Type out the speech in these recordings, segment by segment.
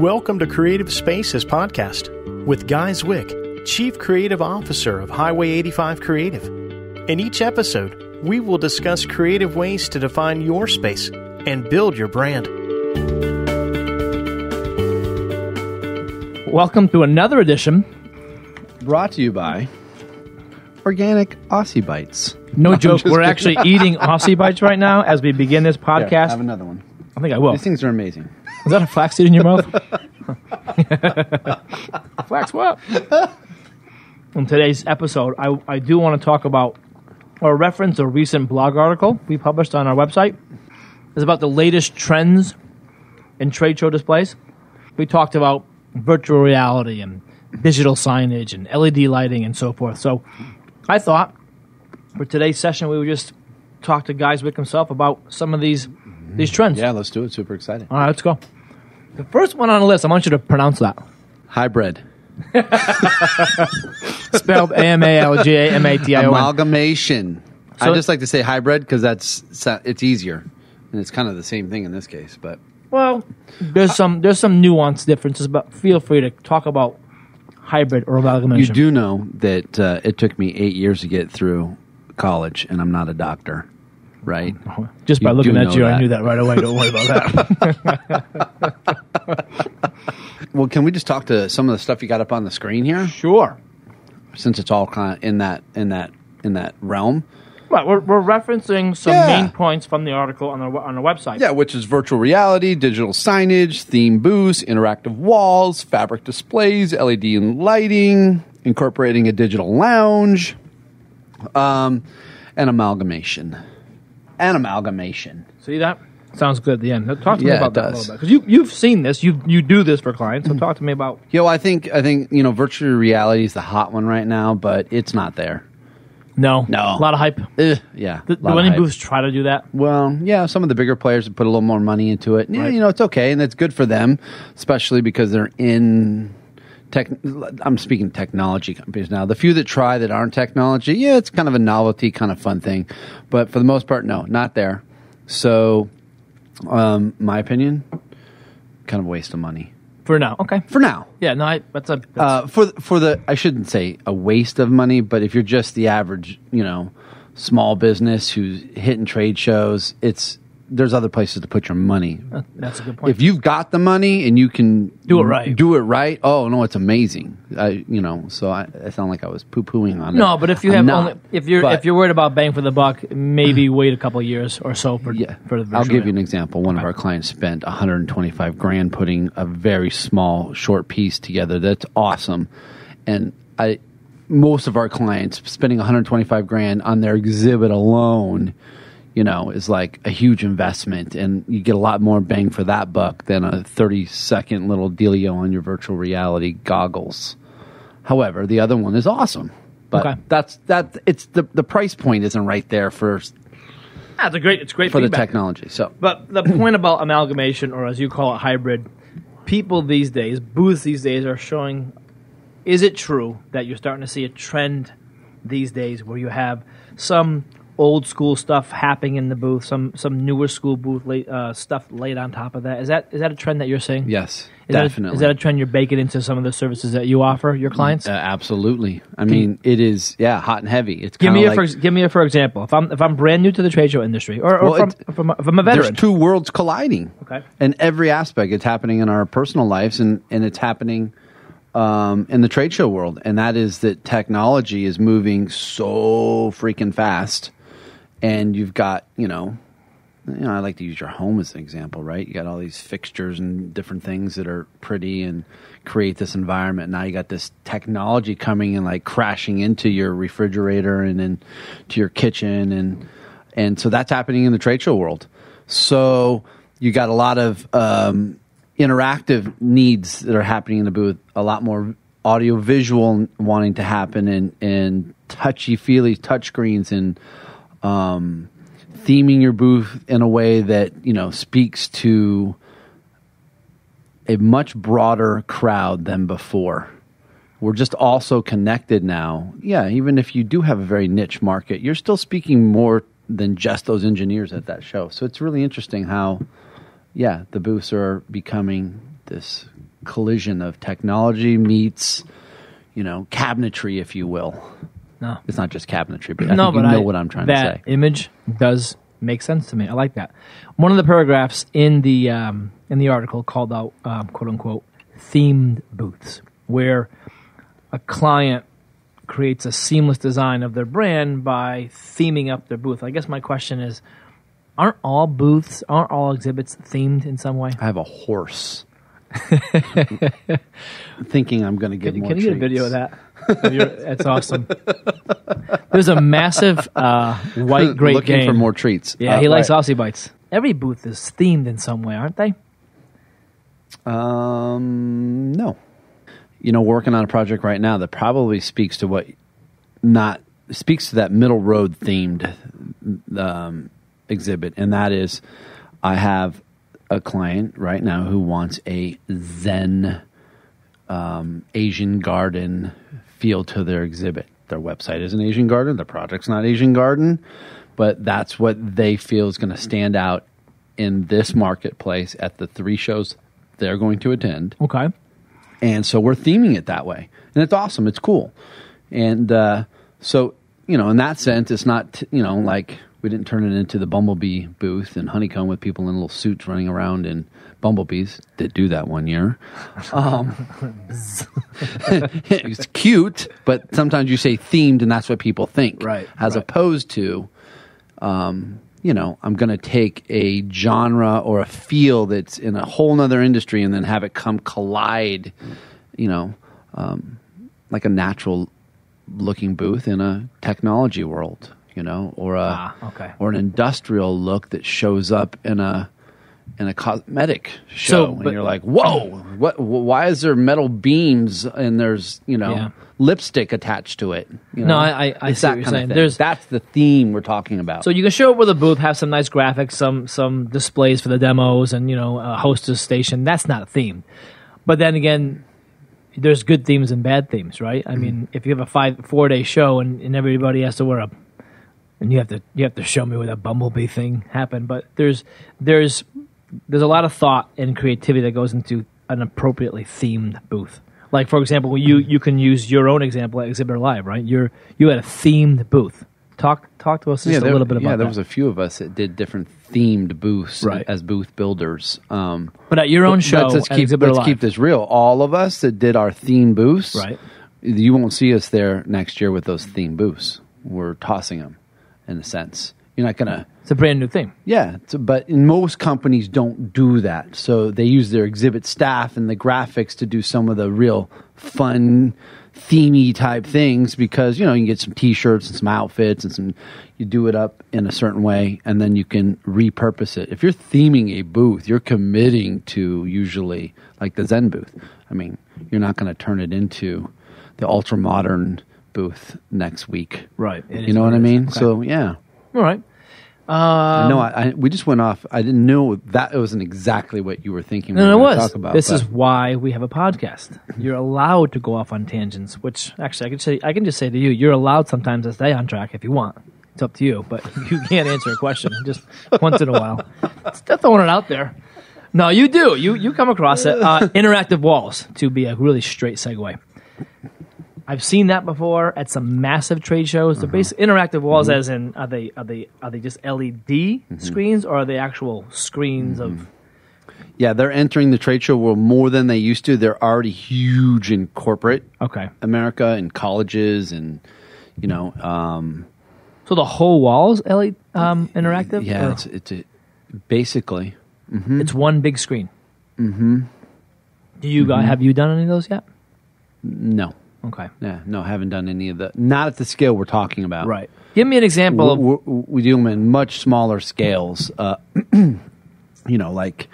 Welcome to Creative Spaces Podcast with Guy Zwick, Chief Creative Officer of Highway 85 Creative. In each episode, we will discuss creative ways to define your space and build your brand. Welcome to another edition. Brought to you by Organic Aussie Bites. No joke, we're actually eating Aussie Bites right now as we begin this podcast. Here, have another one. I think I will. These things are amazing. Is that a flaxseed in your mouth? Flax what? In today's episode, I do want to talk about or reference a recent blog article we published on our website. It's about the latest trends in trade show displays. We talked about virtual reality and digital signage and LED lighting and so forth. So I thought for today's session, we would just talk to Guy Zwick himself about some of these trends. Yeah, let's do it. Super excited. All right, let's go. The first one on the list, I want you to pronounce that. Hybrid. Spelled AMALGAMATION. Amalgamation. So, I just like to say hybrid because it's easier. And it's kind of the same thing in this case. But well, there's some nuanced differences, but feel free to talk about hybrid or amalgamation. you do know that it took me 8 years to get through college, and I'm not a doctor. Right? Just by looking at you, that. I knew that right away. Don't worry about that. Well, can we just talk to some of the stuff you got up on the screen here? Sure. Since it's all kind of in that realm. Right, we're referencing some main points from the article on our website. Yeah, which is virtual reality, digital signage, theme booths, interactive walls, fabric displays, LED and lighting, incorporating a digital lounge, and amalgamation. See that? Sounds good at the end. Talk to me about that a little bit. Because you've seen this. You do this for clients. So talk to me about... I think virtual reality is the hot one right now, but it's not there. No. A lot of hype. Yeah. Do any booths try to do that? Well, yeah, some of the bigger players have put a little more money into it. Yeah, Right. It's okay, and that's good for them, especially because they're in I'm speaking technology companies now. The few that try that aren't technology, it's kind of a novelty, kind of fun thing. But for the most part, no, not there. So, my opinion, kind of a waste of money. For now, okay. For now. Yeah, no, that's I shouldn't say a waste of money, but if you're just the average, small business who's hitting trade shows, there's other places to put your money. That's a good point. If you've got the money and you can do it right, oh no, it's amazing. So I sound like I was poo-pooing on it. No, but if you if you're worried about bang for the buck, maybe wait a couple of years or so for the virtual. I'll give you an example. One of our clients spent $125,000 putting a very small short piece together. That's awesome, and most of our clients spending $125,000 on their exhibit alone, is like a huge investment, and you get a lot more bang for that buck than a 30-second little dealio on your virtual reality goggles. However, the other one is awesome, but it's the price point isn't right there for. It's great for feedback. the technology. So, but the point about amalgamation, or as you call it, hybrid, booths these days are showing. Is it true that you're starting to see a trend these days where you have some old school stuff happening in the booth, some newer school booth stuff laid on top of that? Is that a trend that you're seeing? Yes, definitely. Is that a trend you're baking into some of the services that you offer your clients? Absolutely. I mean, it is hot and heavy. It's give me a for example. If I'm brand new to the trade show industry, if I'm a veteran, there's two worlds colliding. Okay, in every aspect, it's happening in our personal lives, and it's happening in the trade show world, and that is that technology is moving so freaking fast. And you've got, I like to use your home as an example, right? You got all these fixtures and different things that are pretty and create this environment. Now you got this technology coming and like crashing into your refrigerator and then to your kitchen. And so that's happening in the trade show world. So you got a lot of interactive needs that are happening in the booth, a lot more audio visual wanting to happen and touchy-feely touchscreens and theming your booth in a way that speaks to a much broader crowd than before. We're just also connected now. Yeah, even if you do have a very niche market, you're still speaking more than just those engineers at that show. So it's really interesting how, the booths are becoming this collision of technology meets, cabinetry, if you will. No, it's not just cabinetry, but I think you know what I'm trying to say. That image does make sense to me. I like that. One of the paragraphs in the article called out quote unquote themed booths, where a client creates a seamless design of their brand by theming up their booth. I guess my question is, aren't all exhibits themed in some way? I have a horse. Thinking I'm going to get more treats. Can you get a video of that? That's awesome. There's a massive white Great Looking Dane. for more treats. Yeah, he likes Aussie Bites. Every booth is themed in some way, aren't they? No. Working on a project right now that probably speaks to that middle road themed exhibit, and that is, I have a client right now who wants a Zen Asian garden feel to their exhibit. Their website is an Asian garden. Their project's not Asian garden, but that's what they feel is going to stand out in this marketplace at the 3 shows they're going to attend. Okay. And so we're theming it that way. And it's awesome. It's cool. And so, in that sense, it's not, like we didn't turn it into the Bumblebee booth and Honeycomb with people in little suits running around in bumblebees. Did do that one year. It's cute, but sometimes you say themed and that's what people think. Right. As opposed to, I'm going to take a genre or a feel that's in a whole nother industry and then have it come collide, like a natural looking booth in a technology world, or an industrial look that shows up in a cosmetic show. And you're like, whoa, why is there metal beams and there's, lipstick attached to it? No, I see what you're saying. That's the theme we're talking about. So you can show up with a booth, have some nice graphics, some displays for the demos, and a hostess station. That's not a theme. But then again, there's good themes and bad themes, right? I mean, if you have a 4-day show and everybody has to wear and you have to show me where that Bumblebee thing happened. But there's a lot of thought and creativity that goes into an appropriately themed booth. Like, for example, you can use your own example at Exhibitor Live, right? You had a themed booth. Talk to us just a little bit about that. Yeah, there was a few of us that did different themed booths as booth builders. But at your own show, let's keep this real. All of us that did our themed booths, right? You won't see us there next year with those themed booths. We're tossing them, in a sense. You're not going to... It's a brand new thing. Yeah, but most companies don't do that. So they use their exhibit staff and the graphics to do some of the real fun, themey type things because, you can get some T-shirts and some outfits and you do it up in a certain way and then you can repurpose it. If you're theming a booth, you're committing to usually, like the Zen booth. I mean, you're not going to turn it into the ultra-modern booth next week. Right. You know what I mean? Okay. So, yeah. All right. No, we just went off. I didn't know that it wasn't exactly what you were thinking. No, it was. Talk about, this is why we have a podcast. You're allowed to go off on tangents, which actually I can just say to you, you're allowed sometimes to stay on track if you want. It's up to you, but you can't answer a question just once in a while. Still throwing it out there. No, you do. You come across it. Interactive walls, to be a really straight segue. I've seen that before at some massive trade shows. They're basically interactive walls, as in are they just LED screens or are they actual screens of? Yeah, they're entering the trade show world more than they used to. They're already huge in corporate America and colleges and So the whole wall is LED interactive. Yeah, it's basically it's one big screen. Mm-hmm. Do you guys have you done any of those yet? No. Okay. Yeah, no, haven't done any of the. Not at the scale we're talking about. Right. Give me an example of. We do them in much smaller scales. Like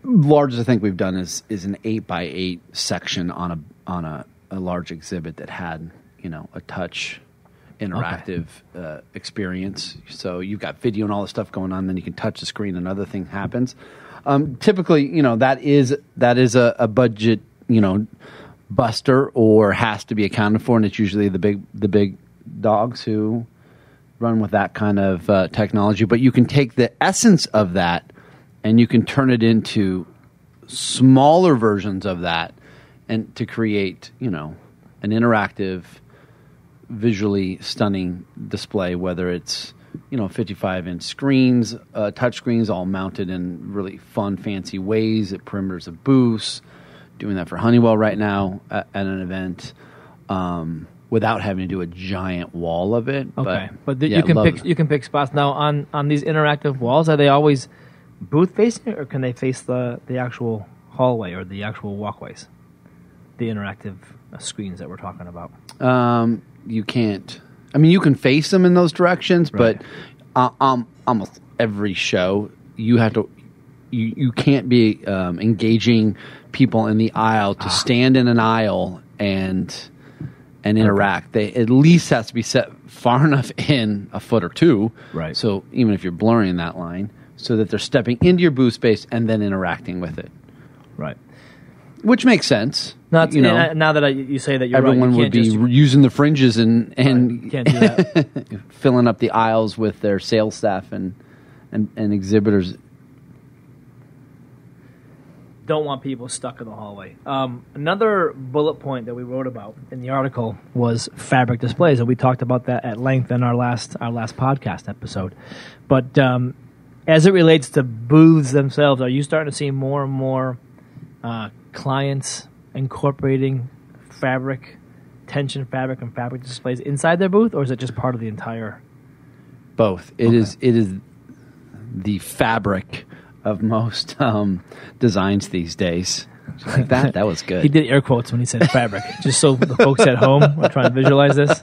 largest I think we've done is an 8x8 section on a large exhibit that had a touch interactive experience. So you've got video and all the stuff going on, then you can touch the screen, and another thing happens. Typically, that is a budget. Buster or has to be accounted for, and it's usually the big dogs who run with that kind of technology. But you can take the essence of that and you can turn it into smaller versions of that, and to create, an interactive, visually stunning display, whether it's 55-inch screens, touch screens, all mounted in really fun, fancy ways at perimeters of booths. Doing that for Honeywell right now at an event, without having to do a giant wall of it. Okay, but you can pick spots now on these interactive walls. Are they always booth facing, or can they face the actual hallway or the actual walkways? The interactive screens that we're talking about. You can't. I mean, you can face them in those directions, right. but almost every show you have to. You can't be engaging people in the aisle to stand in an aisle and interact. They at least has to be set far enough in, a foot or two. Right. So even if you're blurring that line, so that they're stepping into your booth space and then interacting with it. Right. Which makes sense. Now that you say that, you're everyone right. would be using the fringes and you can't do that. filling up the aisles with their sales staff and exhibitors. Don't want people stuck in the hallway. Another bullet point that we wrote about in the article was fabric displays, and we talked about that at length in our last podcast episode. But as it relates to booths themselves, are you starting to see more and more clients incorporating tension fabric and fabric displays inside their booth, or is it just part of the entire? Both. It is the fabric of most designs these days. Like that? That was good. He did air quotes when he said fabric, just so the folks at home are trying to visualize this.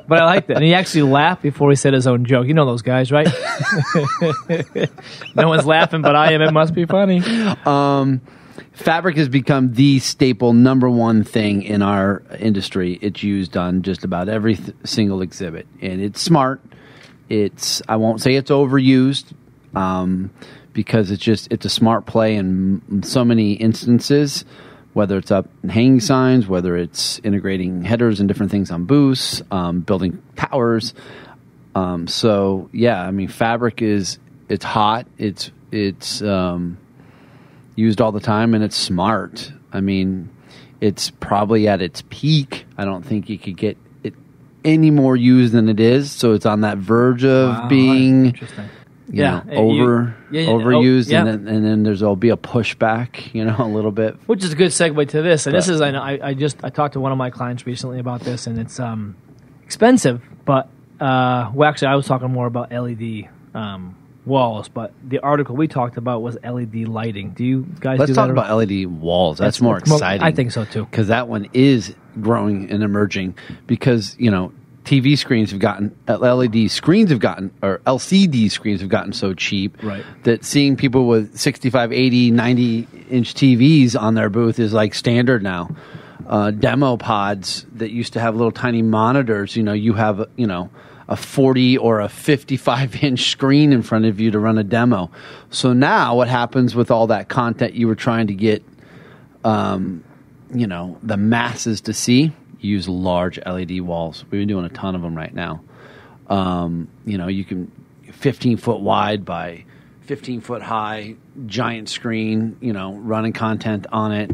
But I liked it. And he actually laughed before he said his own joke. You know those guys, right? No one's laughing, but I am. It must be funny. Fabric has become the staple number one thing in our industry. It's used on just about every single exhibit. And it's smart. I won't say it's overused, because it's a smart play in so many instances, whether it's up hanging signs, whether it's integrating headers and different things on booths, building towers. So yeah, I mean, fabric it's hot. It's used all the time, and it's smart. I mean, it's probably at its peak. I don't think you could get it any more used than it is. So it's on that verge of being interesting. Overused, and then there'll be a pushback, a little bit. Which is a good segue to this. And this is, I know, I talked to one of my clients recently about this, and it's expensive, but actually I was talking more about LED walls, but the article we talked about was LED lighting. Do you guys Let's talk about LED walls. That's more exciting. I think so too. Because that one is growing and emerging, because, TV screens have gotten, LED screens have gotten, or LCD screens have gotten so cheap, right, that seeing people with 65, 80, 90-inch TVs on their booth is like standard now. Demo pods that used to have little tiny monitors, you have, a 40 or a 55-inch screen in front of you to run a demo. So now what happens with all that content you were trying to get, the masses to see? Use large LED walls. We've been doing a ton of them right now. You can 15-foot wide by 15-foot high, giant screen, running content on it.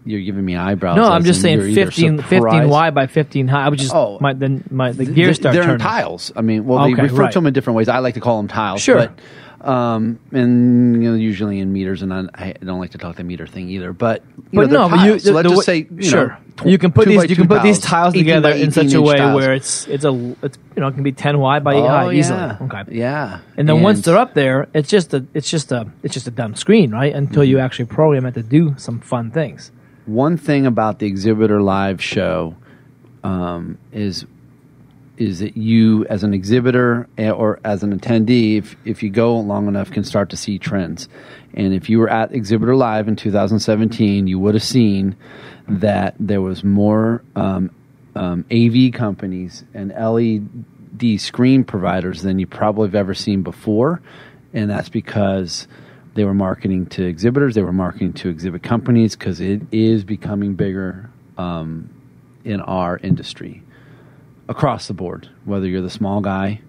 You're giving me eyebrows. No, I'm just saying 15 wide by 15 high. I was just the gears start they're turning. In tiles. I mean, they refer to them in different ways. I like to call them tiles. Sure. But, and usually in meters, and I don't like to talk the meter thing either. But let's just say sure. You can put these tiles together in such a way where it can be 10 wide by 8 high easily. Okay. Yeah. And then once they're up there, it's just a dumb screen, right? Until you actually program it to do some fun things. One thing about the Exhibitor Live show is that you, as an exhibitor or as an attendee, if you go long enough, can start to see trends. And if you were at Exhibitor Live in 2017, you would have seen that there was more AV companies and LED screen providers than you probably have ever seen before. And that's because they were marketing to exhibitors, they were marketing to exhibit companies, because it is becoming bigger in our industry across the board, whether you're the small guy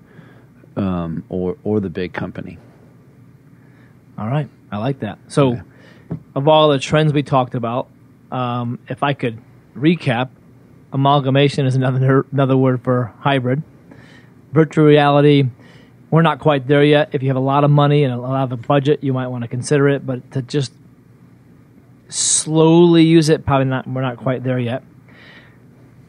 or the big company. All right. I like that. So, of all the trends we talked about, if I could recap, amalgamation is another word for hybrid. Virtual reality, we're not quite there yet. If you have a lot of money and a lot of a budget, you might want to consider it. But to just slowly use it, probably not. We're not quite there yet.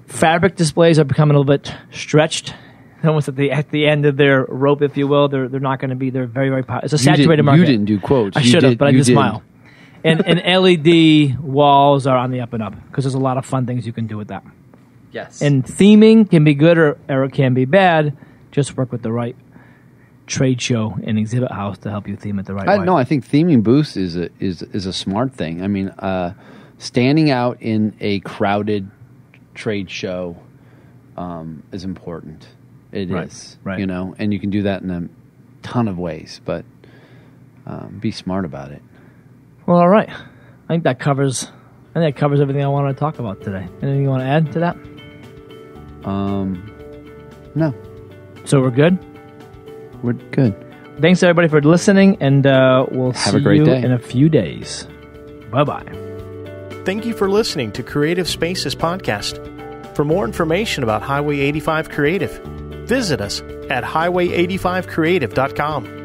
Fabric displays are becoming a little bit stretched, almost at the end of their rope, if you will. They're not going to be. They're very, very popular. It's a saturated market. You didn't do quotes. I should have, but I did smile. And LED walls are on the up and up because there's a lot of fun things you can do with that. Yes. And theming can be good or it can be bad. Just work with the right trade show and exhibit house to help you theme it the right way. No, I think theming booths is a smart thing. I mean, standing out in a crowded trade show is important. It is, right. You know, and you can do that in a ton of ways, but be smart about it. Well, all right. I think that covers everything I wanted to talk about today. Anything you want to add to that? No. So we're good? We're good. Thanks, everybody, for listening, and we'll Have see a great you day. in a few days. Bye-bye. Thank you for listening to Creative Spaces Podcast. For more information about Highway 85 Creative, visit us at highway85creative.com.